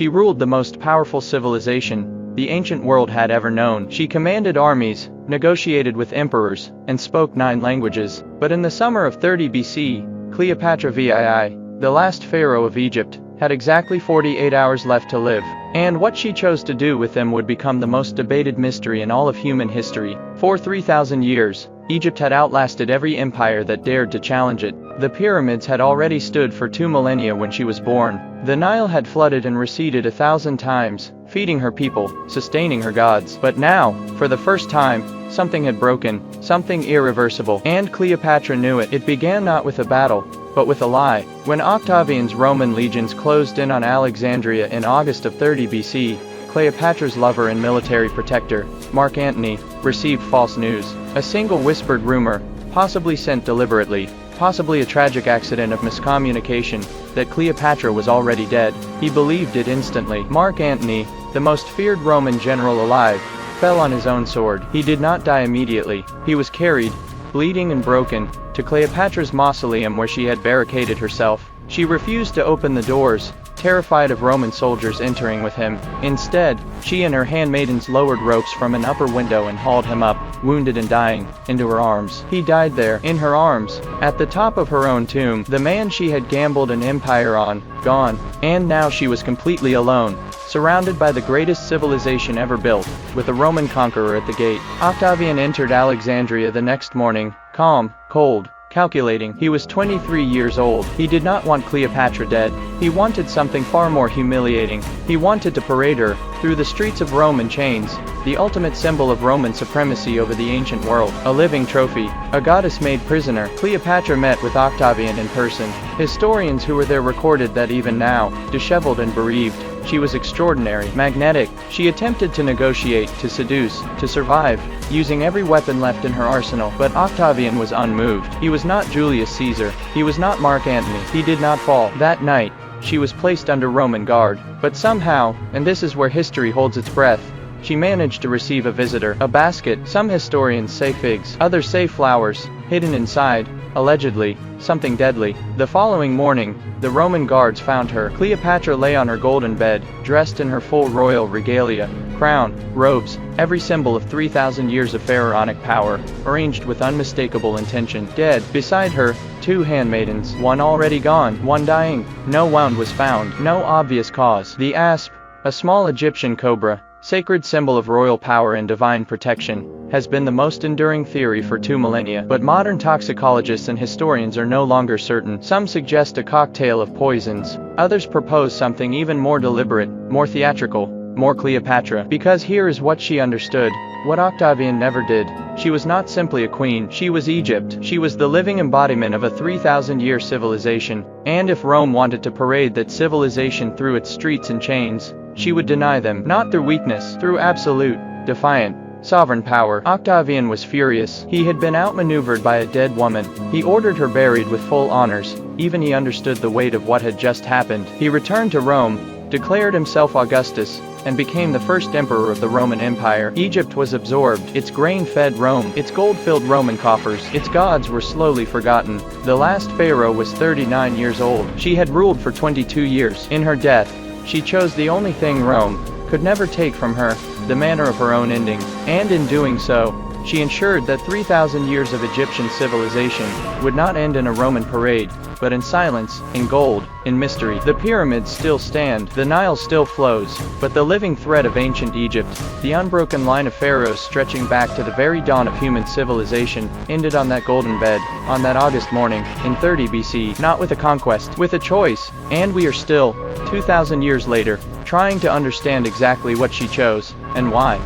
She ruled the most powerful civilization the ancient world had ever known. She commanded armies, negotiated with emperors, and spoke 9 languages. But in the summer of 30 BC, Cleopatra VII, the last pharaoh of Egypt, had exactly 48 hours left to live. And what she chose to do with them would become the most debated mystery in all of human history. For 3,000 years, Egypt had outlasted every empire that dared to challenge it. The pyramids had already stood for 2 millennia when she was born. The Nile had flooded and receded 1,000 times, feeding her people, sustaining her gods. But now, for the first time, something had broken, something irreversible. And Cleopatra knew it. It began not with a battle, but with a lie. When Octavian's Roman legions closed in on Alexandria in August of 30 BC, Cleopatra's lover and military protector, Mark Antony, received false news. A single whispered rumor, possibly sent deliberately, possibly a tragic accident of miscommunication, that Cleopatra was already dead. He believed it instantly. Mark Antony, the most feared Roman general alive, fell on his own sword. He did not die immediately. He was carried, bleeding and broken, to Cleopatra's mausoleum where she had barricaded herself. She refused to open the doors, terrified of Roman soldiers entering with him. Instead, she and her handmaidens lowered ropes from an upper window and hauled him up, wounded and dying, into her arms. He died there, in her arms, at the top of her own tomb. The man she had gambled an empire on, gone, and now she was completely alone, surrounded by the greatest civilization ever built, with a Roman conqueror at the gate. Octavian entered Alexandria the next morning, calm, cold, calculating. He was 23 years old. He did not want Cleopatra dead. He wanted something far more humiliating. He wanted to parade her through the streets of Rome in chains, the ultimate symbol of Roman supremacy over the ancient world. A living trophy, a goddess made prisoner. Cleopatra met with Octavian in person. Historians who were there recorded that even now, disheveled and bereaved, she was extraordinary, magnetic. She attempted to negotiate, to seduce, to survive, using every weapon left in her arsenal. But Octavian was unmoved. He was not Julius Caesar. He was not Mark Antony. He did not fall. That night, she was placed under Roman guard. But somehow, and this is where history holds its breath, she managed to receive a visitor. A basket, some historians say figs, others say flowers, hidden inside, allegedly, something deadly. The following morning, the Roman guards found her. Cleopatra lay on her golden bed, dressed in her full royal regalia, crown, robes, every symbol of 3,000 years of pharaonic power, arranged with unmistakable intention. Dead, beside her, 2 handmaidens, one already gone, one dying. No wound was found, no obvious cause. The asp, a small Egyptian cobra, sacred symbol of royal power and divine protection, has been the most enduring theory for 2 millennia. But modern toxicologists and historians are no longer certain. Some suggest a cocktail of poisons. Others propose something even more deliberate, more theatrical, more Cleopatra. Because here is what she understood, what Octavian never did. She was not simply a queen, she was Egypt. She was the living embodiment of a 3,000-year civilization. And if Rome wanted to parade that civilization through its streets in chains, she would deny them, not through weakness, through absolute, defiant, sovereign power. Octavian was furious. He had been outmaneuvered by a dead woman. He ordered her buried with full honors. Even he understood the weight of what had just happened. He returned to Rome, declared himself Augustus, and became the first emperor of the Roman Empire. Egypt was absorbed, its grain fed Rome, its gold filled Roman coffers, its gods were slowly forgotten. The last pharaoh was 39 years old. She had ruled for 22 years. In her death, she chose the only thing Rome could never take from her, the manner of her own ending. And in doing so, she ensured that 3,000 years of Egyptian civilization would not end in a Roman parade, but in silence, in gold, in mystery. The pyramids still stand, the Nile still flows, but the living thread of ancient Egypt, the unbroken line of pharaohs stretching back to the very dawn of human civilization, ended on that golden bed, on that August morning, in 30 BC, not with a conquest, with a choice. And we are still, 2,000 years later, trying to understand exactly what she chose, and why.